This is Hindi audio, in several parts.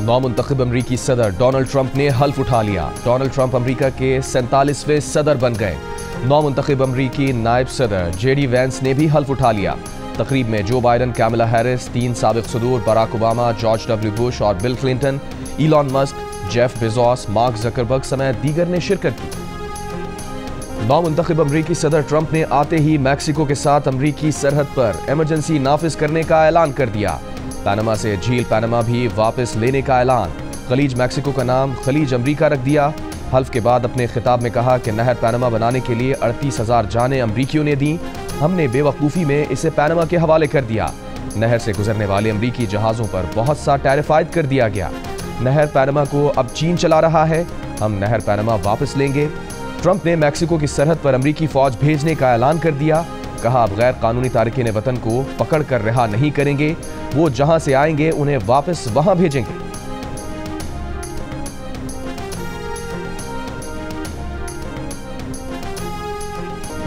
नौमुंतखब अमरीकी सदर डोनाल्ड ट्रंप ने हल्फ उठा लिया। डोनाल्ड ट्रंप अमरीका के 47वें सदर बन गए। नौमुंतखब अमरीकी नायब सदर जेडी वैंस ने भी हल्फ उठा लिया। तकरीब में जो बाइडन, कैमला हैरिस, 3 साबिक सदूर Barack Obama, George W Bush और Bill Clinton, Elon Musk, Jeff Bezos, Mark Zuckerberg समेत दीगर ने शिरकत की। नौमुंतखब अमरीकी सदर ट्रंप ने आते ही मैक्सिको के साथ अमरीकी सरहद पर इमरजेंसी नाफिज करने का ऐलान कर दिया। पैनामा से झील पैनामा भी वापस लेने का ऐलान। खलीज मैक्सिको का नाम खलीज अमरीका रख दिया। हल्फ के बाद अपने खिताब में कहा कि नहर पैनामा बनाने के लिए 38,000 जानें अमरीकियों ने दी। हमने बेवकूफ़ी में इसे पैनामा के हवाले कर दिया। नहर से गुजरने वाले अमरीकी जहाज़ों पर बहुत सा टैरिफ आयद कर दिया गया। नहर पैनामा को अब चीन चला रहा है। हम नहर पैनामा वापस लेंगे। ट्रंप ने मैक्सिको की सरहद पर अमरीकी फौज भेजने का ऐलान कर दिया। कहा अब गैर कानूनी तारकीन वतन को पकड़ कर रिहा नहीं करेंगे। वो जहां से आएंगे उन्हें वापस वहां भेजेंगे।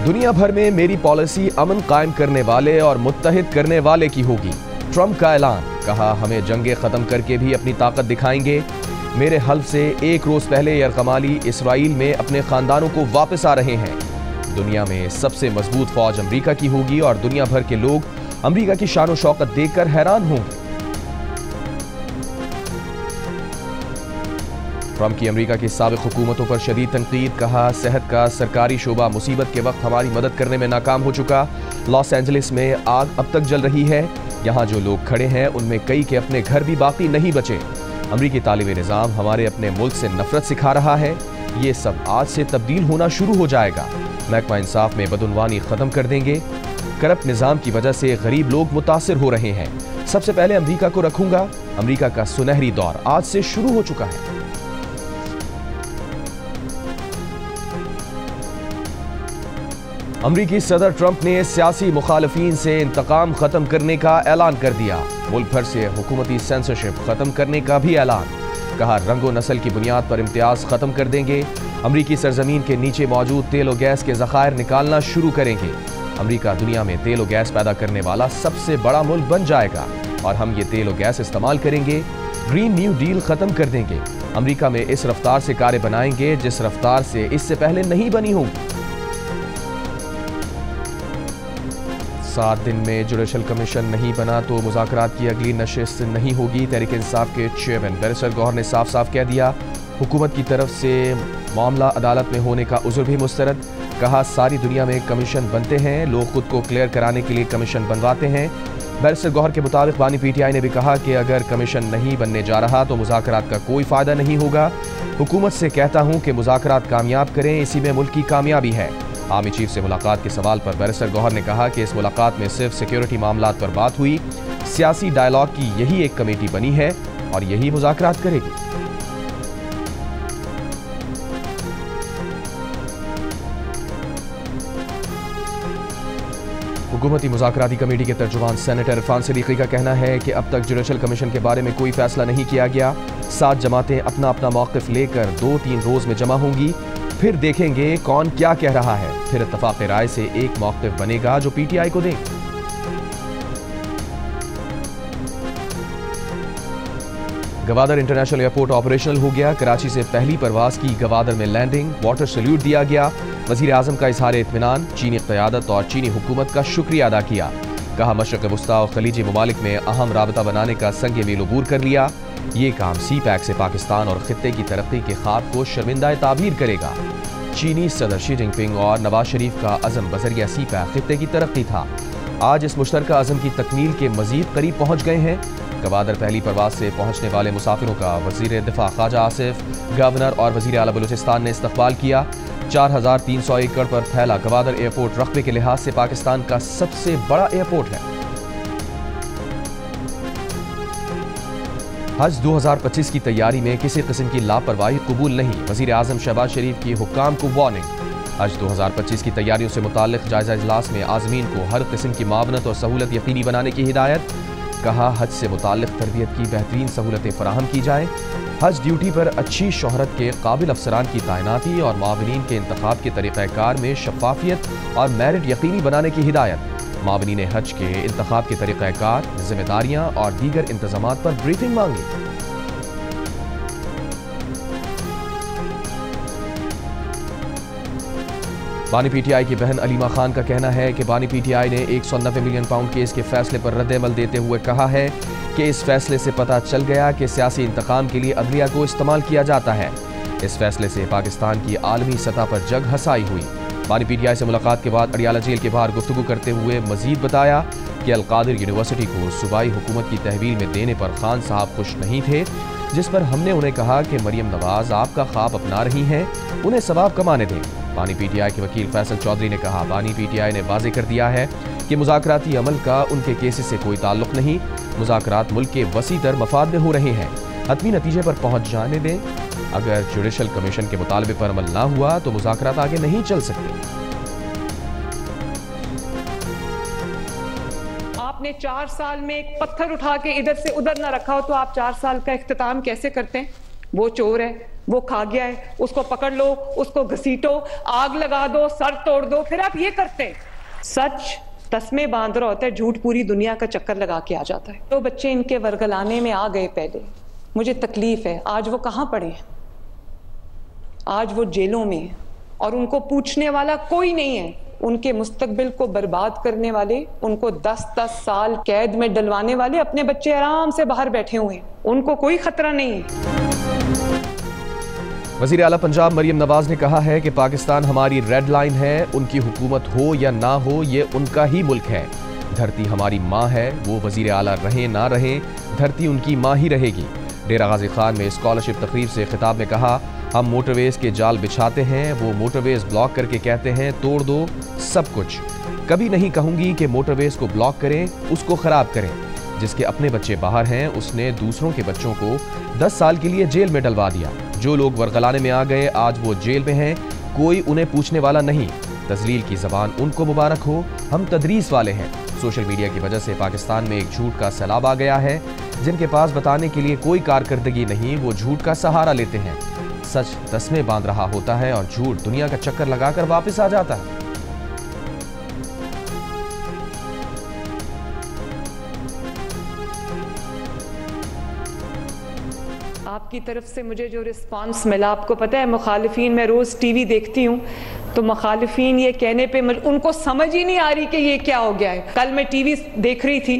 दुनिया भर में मेरी पॉलिसी अमन कायम करने वाले और मुत्तहिद करने वाले की होगी। ट्रंप का ऐलान। कहा हमें जंगें खत्म करके भी अपनी ताकत दिखाएंगे। मेरे हल्फ से एक रोज पहले यरगमाली इसराइल में अपने खानदानों को वापस आ रहे हैं। दुनिया में सबसे मजबूत फौज अमरीका की होगी और दुनिया भर के लोग अमरीका की शान और शौकत देखकर हैरान होंगे। ट्रंप की अमरीका की साबिक हुकूमतों पर शदीद तनकीद। कहा सेहत का सरकारी शोबा मुसीबत के वक्त हमारी मदद करने में नाकाम हो चुका। लॉस एंजलिस में आग अब तक जल रही है। यहाँ जो लोग खड़े हैं उनमें कई के अपने घर भी बाकी नहीं बचे। अमरीकी तालिबे निज़ाम हमारे अपने मुल्क से नफरत सिखा रहा है। ये सब आज से तब्दील होना शुरू हो जाएगा। महकमा इंसाफ में बदउनवानी खत्म कर देंगे। करप्ट निज़ाम की वजह से गरीब लोग मुतासिर हो रहे हैं। सबसे पहले अमरीका को रखूंगा। अमरीका का सुनहरी दौर आज से शुरू हो चुका है। अमरीकी सदर ट्रंप ने सियासी मुखालिफिन से इंतकाम खत्म करने का ऐलान कर दिया। मुल्क भर से हुकूमती सेंसरशिप खत्म करने का भी ऐलान। कहा रंगो नस्ल की बुनियाद पर इम्तियाज खत्म कर देंगे। अमरीकी सरजमीन के नीचे मौजूद तेल और गैस के ज़खायर निकालना शुरू करेंगे। अमरीका दुनिया में तेल और गैस पैदा करने वाला सबसे बड़ा मुल्क बन जाएगा और हम ये तेल और गैस इस्तेमाल करेंगे। ग्रीन न्यू डील खत्म कर देंगे। अमरीका में इस रफ्तार से कारें बनाएंगे जिस रफ्तार से इससे पहले नहीं बनी होंगी। 7 दिन में जुडिशल कमीशन नहीं बना तो मुज़ाकरात की अगली नशिस्त नहीं होगी। तहरीक इंसाफ के चेयरमैन बैरिस्टर गौहर ने साफ साफ कह दिया। हुकूमत की तरफ से मामला अदालत में होने का उज़्र भी मुस्तरद। कहा सारी दुनिया में कमीशन बनते हैं, लोग खुद को क्लियर कराने के लिए कमीशन बनवाते हैं। बैरिस्टर गौहर के मुताबिक बानी PTI ने भी कहा कि अगर कमीशन नहीं बनने जा रहा तो मुज़ाकरात का कोई फ़ायदा नहीं होगा। हुकूमत से कहता हूँ कि मुज़ाकरात कामयाब करें, इसी में मुल्क की कामयाबी है। आर्मी चीफ से मुलाकात के सवाल पर बैरिस्टर गौहर ने कहा कि इस मुलाकात में सिर्फ सिक्योरिटी मामलात पर बात हुई। सियासी डायलॉग की यही एक कमेटी बनी है और यही मुज़ाकरात करेगी। हुकूमती मुज़ाकराती कमेटी के तर्जुमान सेनेटर इरफान सिद्दीकी का कहना है कि अब तक जुडिशल कमीशन के बारे में कोई फैसला नहीं किया गया। 7 जमातें अपना अपना मौक़िफ़ लेकर 2-3 रोज़ में जमा होंगी। फिर देखेंगे कौन क्या कह रहा है। फिर इत्तफाक़ राय से एक मौक़िफ़ बनेगा जो PTI को देंगे। गवादर इंटरनेशनल एयरपोर्ट ऑपरेशनल हो गया। कराची से पहली परवाज की गवादर में लैंडिंग, वाटर सैल्यूट दिया गया। वज़ीर आज़म का इज़हार इत्मीनान, चीनी क़यादत और चीनी हुकूमत का शुक्रिया अदा किया। कहा मशरक़ वुस्ता और खलीजी ममालिक में अहम राबता बनाने का संग मील अबूर कर लिया। ये काम CPEC से पाकिस्तान और खित्ते की तरक्की के ख्वाब को शर्मिंदा ताबीर करेगा। चीनी सदर शी जिनपिंग और नवाज शरीफ का अज़म बज़रिया CPEC खित्ते की तरक्की था। आज इस मुश्तरका अज़म की तकमील के मज़ीद करीब पहुँच गए हैं। गवादर पहली परवाज से पहुँचने वाले मुसाफिरों का वज़ीर दिफा ख्वाजा आसिफ, गवर्नर और वज़ीर आला बलूचिस्तान ने इस्तकबाल किया। 4300 एकड़ पर फैला गवादर एयरपोर्ट रकबे के लिहाज से पाकिस्तान का सबसे बड़ा एयरपोर्ट है। हज 2025 की तैयारी में किसी किस्म की लापरवाही कबूल नहीं। वज़ीर आज़म शहबाज शरीफ की हुक्काम को वार्निंग। हज 2025 की तैयारियों से मुताल्लिक़ जायज़ा इजलास में आज़मीन को हर किस्म की मावनत और सहूलत यकीनी बनाने की हिदायत। कहा हज से मुताल्लिक़ तरबियत की बेहतरीन सहूलतें फराहम की जाएँ। हज ड्यूटी पर अच्छी शोहरत के काबिल अफसरान की तैनाती और मावनीन के इंतखाब के तरीक़ाकार में शफाफियत और मेरिट यकीनी बनाने की हिदायत। मावनीन हज के इंतखाब के तरीक़ाकार, जिम्मेदारियाँ और दीगर इंतजामात पर ब्रीफिंग मांगी। बानी पीटीआई की बहन अलीमा खान का कहना है कि बानी पीटीआई ने 190 मिलियन पाउंड केस के फैसले पर रद्द-ए-अमल देते हुए कहा है कि इस फैसले से पता चल गया कि सियासी इंतकाम के लिए अदलिया को इस्तेमाल किया जाता है। इस फैसले से पाकिस्तान की आलमी सतह पर जग हसाई हुई। बानी पीटीआई से मुलाकात के बाद अडियाला जेल के बाहर गुफ्तगू करते हुए मजीद बताया कि अलकादिर यूनिवर्सिटी को सूबाई हुकूमत की तहवील में देने पर खान साहब खुश नहीं थे, जिस पर हमने उन्हें कहा कि मरियम नवाज आपका ख्वाब अपना रही हैं, उन्हें सवाब कमाने दें। बानी पीटीआई के वकील फैसल चौधरी ने कहा, बानी पीटीआई ने वाज़ेह कर दिया है कि मुज़ाकराती अमल का उनके केसेस से कोई ताल्लुक नहीं। मुज़ाकरात मुल्क के वसी तर मफाद में हो रहे हैं, हतमी नतीजे पर पहुंच जाने दें। अगर जुडिशल कमीशन के मुतालबे पर अमल ना हुआ तो मुज़ाकरात आगे नहीं चल सकते। आपने 4 साल में एक पत्थर उठा के इधर से उधर ना रखा हो तो आप 4 साल का इख्तिताम कैसे करते हैं? वो चोर है, वो खा गया है, उसको पकड़ लो, उसको घसीटो, आग लगा दो, सर तोड़ दो, फिर आप ये करते हैं। सच तस्मे बांध रहा होता है, झूठ पूरी दुनिया का चक्कर लगा के आ जाता है। तो बच्चे इनके वर्गलाने में आ गए पहले, मुझे तकलीफ है। आज वो कहाँ पड़े हैं? आज वो जेलों में है और उनको पूछने वाला कोई नहीं है। उनके मुस्तकबिल को बर्बाद करने वाले, उनको 10-10 साल कैद में डलवाने वाले अपने बच्चे आराम से बाहर बैठे हुए हैं, उनको कोई खतरा नहीं है। वज़ीर आला पंजाब मरियम नवाज ने कहा है कि पाकिस्तान हमारी रेड लाइन है, उनकी हुकूमत हो या ना हो ये उनका ही मुल्क है। धरती हमारी माँ है, वो वज़ीर आला रहें ना रहें, धरती उनकी माँ ही रहेगी। डेरा गाजी खान में स्कॉलरशिप तकरीब से खिताब में कहा, हम मोटरवेज के जाल बिछाते हैं, वो मोटरवेज ब्लॉक करके कहते हैं तोड़ दो सब कुछ। कभी नहीं कहूंगी कि मोटरवेज को ब्लॉक करें, उसको खराब करें। जिसके अपने बच्चे बाहर हैं उसने दूसरों के बच्चों को 10 साल के लिए जेल में डलवा दिया। जो लोग वर्गलाने में आ गए आज वो जेल में हैं, कोई उन्हें पूछने वाला नहीं। तजलील की जबान उनको मुबारक हो, हम तदरीस वाले हैं। सोशल मीडिया की वजह से पाकिस्तान में एक झूठ का सैलाब आ गया है। जिनके पास बताने के लिए कोई कारकर्दगी नहीं, वो झूठ का सहारा लेते हैं। सच तस्मे बांध रहा होता है और झूठ दुनिया का चक्कर लगाकर वापस आ जाता है। आपकी तरफ से मुझे जो रिस्पांस मिला, आपको पता है मुखालिफिन, मैं रोज़ टीवी देखती हूँ तो मुखालिफिन ये कहने पे उनको समझ ही नहीं आ रही कि ये क्या हो गया है। कल मैं टीवी देख रही थी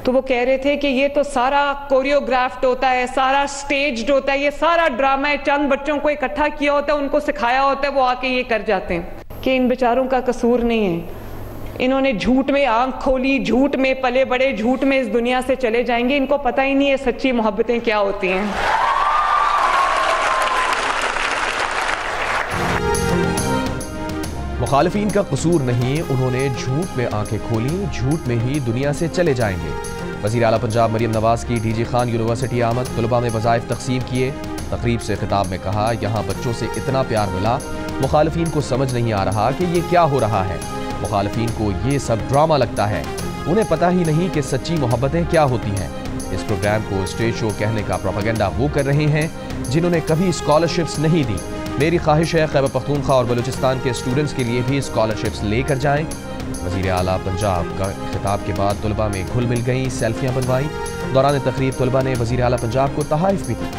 तो वो कह रहे थे कि ये तो सारा कोरियोग्राफ्ड होता है, सारा स्टेज्ड होता है, ये सारा ड्रामा है, चंद बच्चों को इकट्ठा किया होता है, उनको सिखाया होता है, वो आके ये कर जाते हैं। कि इन बेचारों का कसूर नहीं है, इन्होंने झूठ में आंख खोली, झूठ में पले बड़े, झूठ में इस दुनिया से चले जाएंगे। इनको पता ही नहीं है सच्ची मोहब्बतें क्या होती हैं। मुखालिफिन का कसूर नहीं, उन्होंने झूठ में आंखें खोली, झूठ में ही दुनिया से चले जाएंगे। वज़ीर आला पंजाब मरियम नवाज की डीजी खान यूनिवर्सिटी आमद, तलबा में वज़ाइफ तकसीम किए। तकरीब से खिताब में कहा, यहाँ बच्चों से इतना प्यार मिला, मुखालिफिन को समझ नहीं आ रहा कि ये क्या हो रहा है। मुखालिफिन को ये सब ड्रामा लगता है, उन्हें पता ही नहीं कि सच्ची मोहब्बतें क्या होती हैं। इस प्रोग्राम को स्टेज शो कहने का प्रोपेगेंडा वो कर रहे हैं जिन्होंने कभी स्कॉलरशिप्स नहीं दी। मेरी ख्वाहिश है खैबर पख्तूनख्वा और बलूचिस्तान के स्टूडेंट्स के लिए भी स्कॉलरशिप्स लेकर जाएं। वज़ीर आला पंजाब का खिताब के बाद तलबा में घुल मिल गई, सेल्फियां बनवाई। दौरान तकरीब तलबा ने वज़ीर आला पंजाब को तहाइफ भी दी।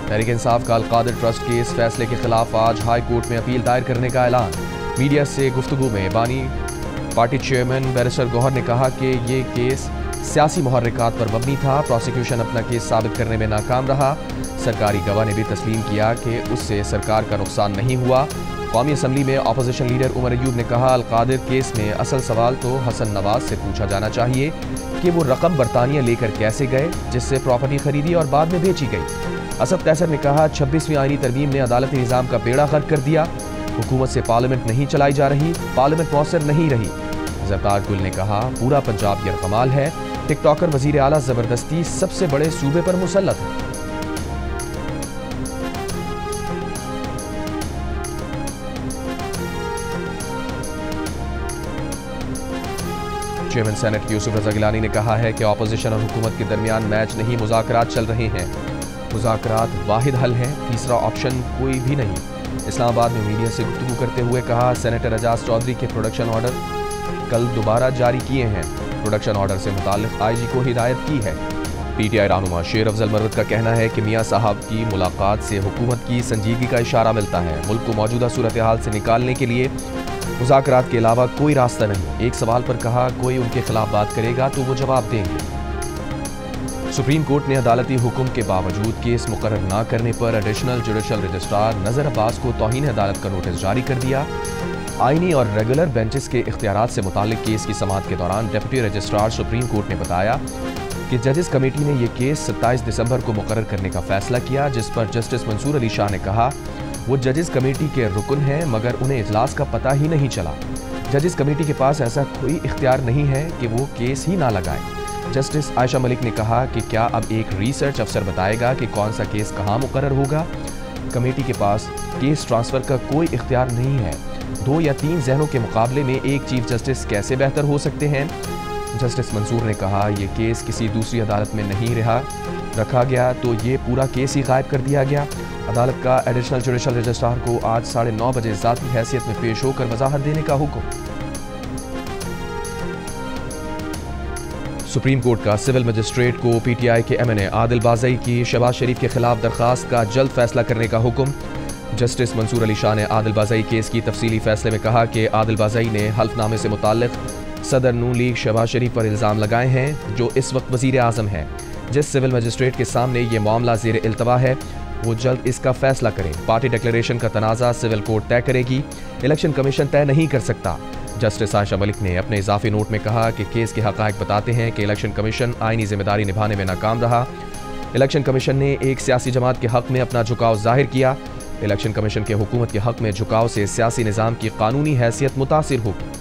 तहरीक इंसाफ का अलकादिर ट्रस्ट के इस फैसले के खिलाफ आज हाई कोर्ट में अपील दायर करने का ऐलान। मीडिया से गुफ्तगू में बानी पार्टी चेयरमैन बैरिस्टर गौहर ने कहा कि ये केस सियासी मुहर्रिकात पर मबनी था। प्रोसिक्यूशन अपना केस साबित करने में नाकाम रहा। सरकारी गवाह ने भी तस्लीम किया कि उससे सरकार का नुकसान नहीं हुआ। कौमी असम्बली में अपोजिशन लीडर उमर अयूब ने कहा, अलकादिर केस में असल सवाल तो हसन नवाज से पूछा जाना चाहिए कि वो रकम बरतानिया लेकर कैसे गए जिससे प्रॉपर्टी खरीदी और बाद में बेची गई। असद कैसर ने कहा, 26वीं आईनी तरमीम ने अदालती निज़ाम का बेड़ा गर्क कर दिया। हुकूमत से पार्लियामेंट नहीं चलाई जा रही, पार्लियामेंट मौसर नहीं रही। ज़रदार गुल ने कहा, पूरा पंजाब यरगमाल है। टिकटॉकर वज़ीर आला ज़बरदस्ती सबसे बड़े सूबे पर मुसल्लत है। चेयरमैन सेनेट यूसुफ रज़ा गिलानी ने कहा है कि अपोजिशन और हुकूमत के दरमियान मैच नहीं, मुज़ाकरात चल रहे हैं। मुज़ाकरात वाहिद हल है, तीसरा ऑप्शन कोई भी नहीं। इस्लामाबाद में मीडिया से गुफ्तगू करते हुए कहा, सेनेटर एजाज चौधरी के प्रोडक्शन ऑर्डर कल दोबारा जारी किए हैं। प्रोडक्शन ऑर्डर से मुताल्लिक IG को हिदायत की है पीटीआई रहनुमा शेर अफजल मर्रद का कहना है कि मियां साहब की मुलाकात से हुकूमत की संजीदगी का इशारा मिलता है। मुल्क को मौजूदा सूरत हाल से निकालने के लिए मुज़ाकरात के अलावा कोई रास्ता नहीं। एक सवाल पर कहा, कोई उनके खिलाफ बात करेगा तो वो जवाब देंगे। सुप्रीम कोर्ट ने अदालती हुक्म के बावजूद केस मुकर्रर न करने पर एडिशनल जुडिशल रजिस्ट्रार नजर अब्बास को तौहीन अदालत का नोटिस जारी कर दिया। आईनी और रेगुलर बेंचेस के इख्तियारात से मुताल्लिक केस की समाअत के दौरान डिप्टी रजिस्ट्रार सुप्रीम कोर्ट ने बताया कि जजेस कमेटी ने यह केस 27 दिसंबर को मुकर्रर करने का फैसला किया, जिस पर जस्टिस मंसूर अली शाह ने कहा वो जजेस कमेटी के रुकन हैं मगर उन्हें इजलास का पता ही नहीं चला। जजेस कमेटी के पास ऐसा कोई इख्तियार नहीं है कि वो केस ही ना लगाए। जस्टिस आयशा मलिक ने कहा कि क्या अब एक रिसर्च अफसर बताएगा कि कौन सा केस कहाँ मुकर्रर होगा। कमेटी के पास केस ट्रांसफर का कोई इख्तियार नहीं है। 2 या 3 जहनों के मुकाबले में एक चीफ जस्टिस कैसे बेहतर हो सकते हैं। जस्टिस मंसूर ने कहा यह केस किसी दूसरी अदालत में नहीं रखा गया तो ये पूरा केस ही गायब कर दिया गया। अदालत का एडिशनल जुडिशल रजिस्ट्रार को आज 9:30 बजे ज़ाती हैसियत में पेश होकर वजाहत देने का हुक्म। सुप्रीम कोर्ट का सिविल मजिस्ट्रेट को पीटीआई के एमएनए आदिल बाज़ई की शहबाज शरीफ के खिलाफ दरखास्त का जल्द फैसला करने का हुक्म। जस्टिस मंसूर अली शाह ने आदिल बाज़ई केस की तफसीली फैसले में कहा कि आदिल बाज़ई ने हल्फनामे से मुताल्लिक सदर नून लीग शहबाज शरीफ पर इल्ज़ाम लगाए हैं, जो इस वक्त वज़ीर आज़म हैं। जिस सिविल मजिस्ट्रेट के सामने ये मामला ज़ेर इल्तवा है वो जल्द इसका फैसला करें। पार्टी डिक्लेरेशन का तनाज़ा सिविल कोर्ट तय करेगी, इलेक्शन कमीशन तय नहीं कर सकता। जस्टिस आयशा मलिक ने अपने इजाफी नोट में कहा कि केस के हक़ाइक़ बताते हैं कि इलेक्शन कमीशन आईनी जिम्मेदारी निभाने में नाकाम रहा। इलेक्शन कमीशन ने एक सियासी जमात के हक़ में अपना झुकाव जाहिर किया। इलेक्शन कमीशन के हुकूमत के हक़ में झुकाव से सियासी निज़ाम की कानूनी हैसियत मुतासिर होगी।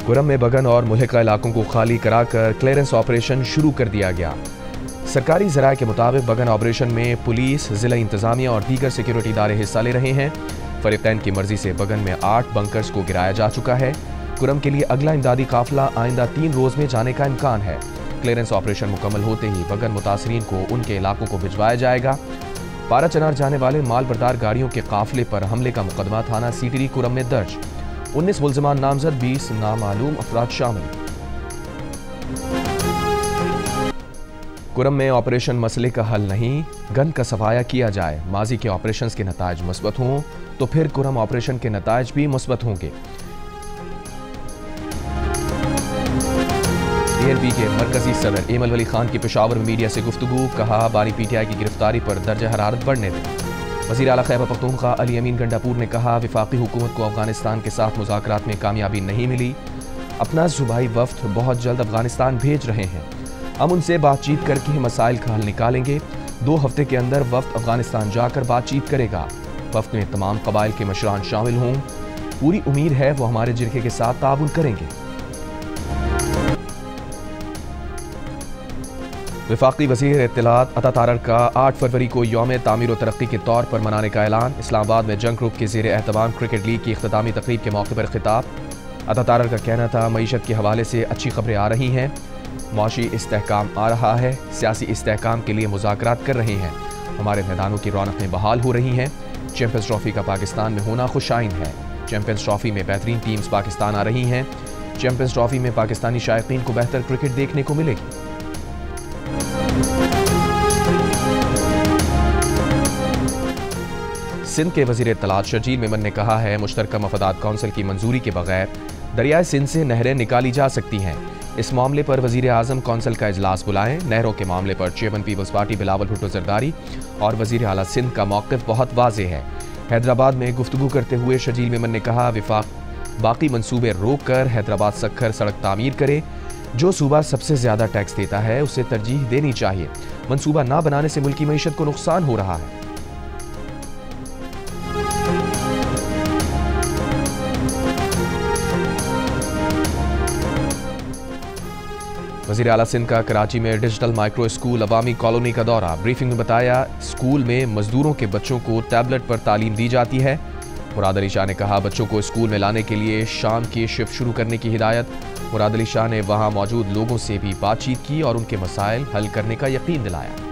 कुरम में बगन और मुल्हिका इलाकों को खाली कराकर क्लियरेंस ऑपरेशन शुरू कर दिया गया। सरकारी ज़राए के मुताबिक बगन ऑपरेशन में पुलिस, ज़िला इंतज़ामिया और दीगर सिक्योरिटी इदारे हिस्सा ले रहे हैं। फरीकैन की मर्जी से बगन में 8 बंकर्स को गिराया जा चुका है। कुरम के लिए अगला इमदादी काफिला आइंदा 3 रोज़ में जाने का इम्कान है। क्लियरेंस ऑपरेशन मुकम्मल होते ही बगन मुतासरीन को उनके इलाकों को भिजवाया जाएगा। पारा चनार जाने वाले माल बरदार गाड़ियों के काफिले पर हमले का मुकदमा थाना सीटरी कुरम में दर्ज। 19 मुल्ज़िमान नामजद, 20 नामालूम अफराद शामिल। कुरम में ऑपरेशन मसले का हल नहीं, गन का सफाया किया जाए। माजी के ऑपरेशंस के नताइज मुस्बत हों तो फिर कुरम ऑपरेशन के नताइज भी मुस्बत होंगे। ANP के मरकजी सदर एमल वली खान की पेशावर में मीडिया से गुफ्तगू, कहा बानी पीटीआई की गिरफ्तारी पर दर्जा हरारत बढ़ने दें। वज़ीर आला खैबर पख्तूनख्वा अली अमीन गंडापुर ने कहा वफाकी हुकूमत को अफगानिस्तान के साथ मुज़ाकरात में कामयाबी नहीं मिली। अपना सूबाई वफ्द बहुत जल्द अफगानिस्तान भेज रहे हैं। हम उनसे बातचीत करके मसाइल का हल निकालेंगे। 2 हफ्ते के अंदर वफ्द अफगानिस्तान जाकर बातचीत करेगा। वफ्द में तमाम कबाइल के मशरान शामिल हों। पूरी उम्मीद है वो हमारे जिरके के साथ ताउन करेंगे। वफाकी वज़ीर इत्तलात अता तारर का 8 फरवरी को यौम तामीर व तरक्की के तौर पर मनाने का ऐलान। इस्लामाबाद में जंग ग्रुप के ज़ेर एहतमाम क्रिकेट लीग की इख्तितामी तकरीब के मौके पर खिताब। अता तारर का कहना था मईशत के हवाले से अच्छी खबरें आ रही हैं, माशी इस्तेहकाम आ रहा है, सियासी इस्तेहकाम के लिए मुज़ाकरात कर रहे हैं, हमारे मैदानों की रौनकें बहाल हो रही हैं। चैंपियंस ट्रॉफी का पाकिस्तान में होना खुशाइन है। चैंपियंस ट्रॉफी में बेहतरीन टीम्स पाकिस्तान आ रही हैं। चैंपियंस ट्रॉफी में पाकिस्तानी शायकीन को बेहतर क्रिकेट देखने को मिलेगी। सिंध के वज़ीर इत्तलात शर्जील मेमन ने कहा है मुश्तरका मफादात कौंसिल की मंजूरी के बगैर दरियाए सिंध से नहरें निकाली जा सकती हैं। इस मामले पर वज़ीर आज़म कौंसिल का इजलास बुलाएं। नहरों के मामले पर chairman people's party Bilawal Bhutto Zardari और वज़ीर आला सिंध का मौक़िफ़ बहुत वाज़ेह है। हैदराबाद में गुफ्तगू करते हुए शर्जील मेमन ने कहा वफाक बाकी मनसूबे रोक कर हैदराबाद सक्खर सड़क तामीर करे। जो सूबा सबसे ज़्यादा टैक्स देता है उसे तरजीह देनी चाहिए। मनसूबा ना बनाने से मुल्की मईशत को नुकसान हो रहा है। वज़ीर आला सिंध का कराची में डिजिटल माइक्रो स्कूल अवामी कॉलोनी का दौरा। ब्रीफिंग में बताया स्कूल में मजदूरों के बच्चों को टैबलेट पर तालीम दी जाती है। मुराद अली शाह ने कहा बच्चों को स्कूल में लाने के लिए शाम की शिफ्ट शुरू करने की हिदायत। मुराद अली शाह ने वहां मौजूद लोगों से भी बातचीत की और उनके मसाइल हल करने का यकीन दिलाया।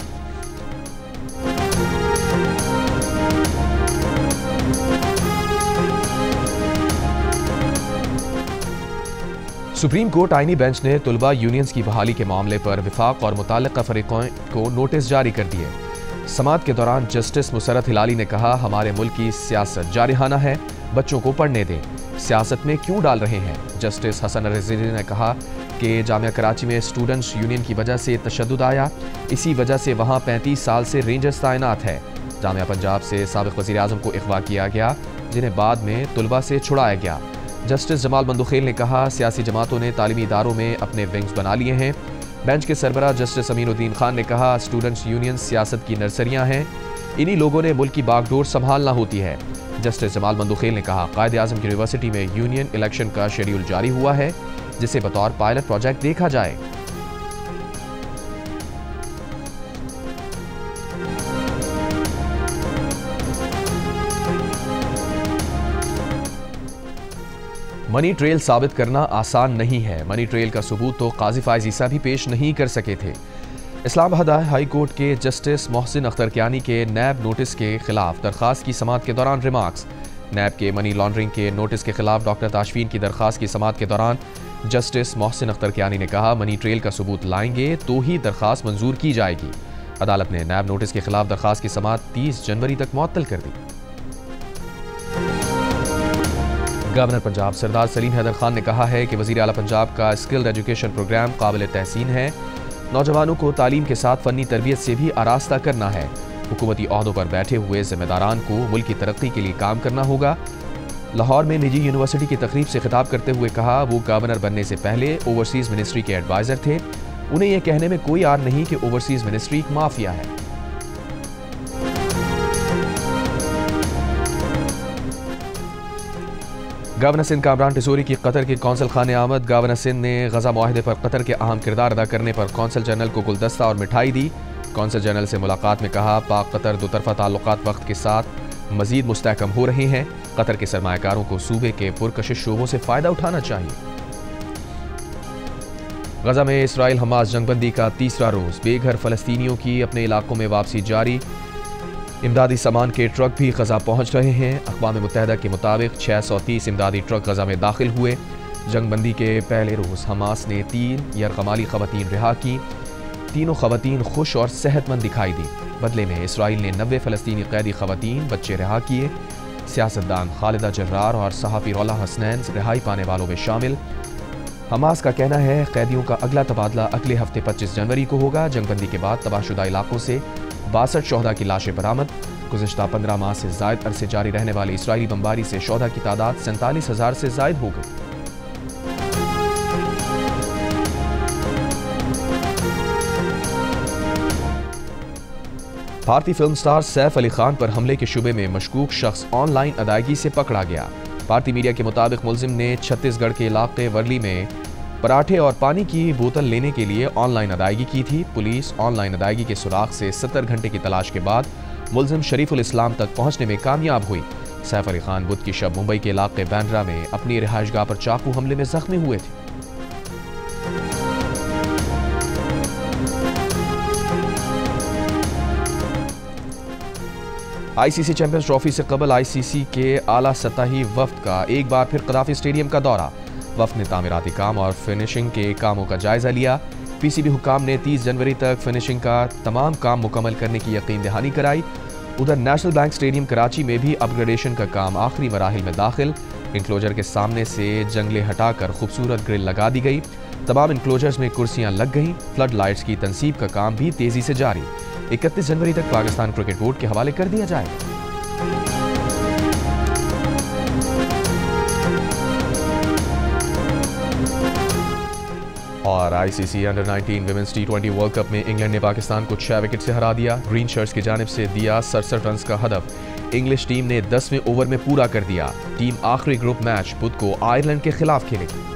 सुप्रीम कोर्ट आईनी बेंच ने तुलबा यूनियंस की बहाली के मामले पर विफाक और मुताल्लिका फरीक़ों को नोटिस जारी कर दिए। समाअत के दौरान जस्टिस मुसरत हिलाली ने कहा, हमारे मुल्क की सियासत जारिहाना है, बच्चों को पढ़ने दें, सियासत में क्यों डाल रहे हैं। जस्टिस हसन रिजवी ने कहा कि जामिया कराची में स्टूडेंट्स यूनियन की वजह से तशद्दुद आया, इसी वजह से वहाँ 35 साल से रेंजर्स तैनात है। जामिया पंजाब से साबिक़ वज़ीर आज़म को अगवा किया गया, जिन्हें बाद में तुलबा से छुड़ाया गया। जस्टिस जमाल बंदुखेल ने कहा, सियासी जमातों ने तालीमी इदारों में अपने विंग्स बना लिए हैं। बेंच के सरबराह जस्टिस अमीनुद्दीन खान ने कहा, स्टूडेंट्स यूनियन सियासत की नर्सरियां हैं, इन्हीं लोगों ने मुल्क की बागडोर संभालना होती है। जस्टिस जमाल बंदुखेल ने कहा, कायदे आज़म की यूनिवर्सिटी में यूनियन इलेक्शन का शेड्यूल जारी हुआ है, जिसे बतौर पायलट प्रोजेक्ट देखा जाए। मनी ट्रेल साबित करना आसान नहीं है। मनी ट्रेल का सबूत तो काजी फायज ईसा भी पेश नहीं कर सके थे। इस्लामाबाद हाई कोर्ट के जस्टिस मोहसिन अख्तर कियानी के नैब नोटिस के खिलाफ दरखास्त की समाअत के दौरान रिमार्क्स। नैब के मनी लॉन्ड्रिंग के नोटिस के खिलाफ डॉक्टर ताशफीन की दरखास्त की समाअत के दौरान जस्टिस मोहसिन अख्तर कियानी ने कहा, मनी ट्रेल का सबूत लाएंगे तो ही दरखास्त मंजूर की जाएगी। अदालत ने नैब नोटिस के खिलाफ दरखास्त की समाअत 30 जनवरी तक मुअत्तल कर दी। गवर्नर पंजाब सरदार सलीम हैदर खान ने कहा है कि वज़ीर आला पंजाब का स्किल्ड एजुकेशन प्रोग्राम काबिल तहसीन है। नौजवानों को तालीम के साथ फ़नी तरबियत से भी आरास्ता करना है। हुकूमती ओहदों पर बैठे हुए जिम्मेदारान को मुल्क की तरक्की के लिए काम करना होगा। लाहौर में निजी यूनिवर्सिटी की तकरीब से खिताब करते हुए कहा, वो गवर्नर बनने से पहले ओवरसीज़ मिनिस्ट्री के एडवाइज़र थे। उन्हें यह कहने में कोई आर नहीं कि ओवरसीज़ मिनिस्ट्री एक माफिया है। गवर्नर सिंध कामरान टिसोरी की कतर के कौंसल खाने आमद। गवर्नर सिंध ने गजा मुआहदे पर कतर के अहम किरदार अदा करने पर कौंसल जनरल को गुलदस्ता और मिठाई दी। कौंसल जनरल से मुलाकात में कहा, पाक कतर दोतरफा ताल्लुकात वक्त के साथ मजीद मुस्तहकम हो रहे हैं। कतर के सरमायाकारों को सूबे के पुरकशिश शोबों से फ़ायदा उठाना चाहिए। गजा में इसराइल हमास जंगबंदी का तीसरा रोज़। बेघर फ़लस्तीनियों की अपने इलाकों में वापसी जारी। इमदादी सामान के ट्रक भी गजा पहुंच रहे हैं। अक़वाम मुत्तहिदा के मुताबिक 630 इमदादी ट्रक गजा में दाखिल हुए। जंगबंदी के पहले रोज़ हमास ने 3 यरगमाली ख़वातीन रिहा की। तीनों ख़वातीन खुश और सेहतमंद दिखाई दी। बदले में इसराइल ने 90 फ़लस्तीनी कैदी ख़वातीन बच्चे रिहा किए। सियासतदान खालिदा जर्रार और सहाफ़ी रौला हसनैन रिहाई पाने वालों में शामिल। हमास का कहना है, कैदियों का अगला तबादला अगले हफ्ते 25 जनवरी को होगा। जंगबंदी के बाद तबाहशुदा इलाकों से 62 शोहदा की लाशें बरामद। गुज़िश्ता 15 माह से ज़ायद अरसे जारी रहने वाली इसराइली बमबारी से शोहदा की तादाद 47,000 से ज़ायद हो गई। भारतीय फिल्म स्टार सैफ अली खान पर हमले के शुबे में मशकूक शख्स ऑनलाइन अदायगी से पकड़ा गया। भारतीय मीडिया के मुताबिक मुलजिम ने छत्तीसगढ़ के इलाके वर्ली में पराठे और पानी की बोतल लेने के लिए ऑनलाइन अदायगी की थी। पुलिस ऑनलाइन अदायगी के सुराग से 70 घंटे की तलाश के बाद मुलजिम शरीफुल इस्लाम तक पहुंचने में कामयाब हुई। सैफ अली खान बुध की शब मुंबई के इलाके बैंड्रा में अपनी रिहाइशगाह पर चाकू हमले में जख्मी हुए थे। आईसीसी चैंपियंस ट्रॉफी से कबल आईसीसी के आला सतही वफ्द का एक बार फिर कदाफी स्टेडियम का दौरा। वफ्द ने तामीराती काम और फिनिशिंग के कामों का जायजा लिया। पीसीबी हुकाम ने 30 जनवरी तक फिनिशिंग का तमाम काम मुकम्मल करने की यकीन दहानी कराई। उधर नेशनल बैंक स्टेडियम कराची में भी अपग्रेडेशन का काम आखिरी मराहिल में दाखिल। इंक्लोजर के सामने से जंगले हटाकर खूबसूरत ग्रिल लगा दी गई। तमाम इंक्लोजर्स में कुर्सियां लग गईं। फ्लड लाइट्स की तनसीब का काम भी तेजी से जारी। 31 जनवरी तक पाकिस्तान क्रिकेट बोर्ड के हवाले कर दिया जाएगा। और ICC under 19 women's T20 world cup में इंग्लैंड ने पाकिस्तान को 6 विकेट से हरा दिया। ग्रीन शर्ट्स की जानिब से दिया 67 रन का हदफ। इंग्लिश टीम ने 10वें ओवर में पूरा कर दिया। टीम आखिरी ग्रुप मैच बुध को आयरलैंड के खिलाफ खेलेगी।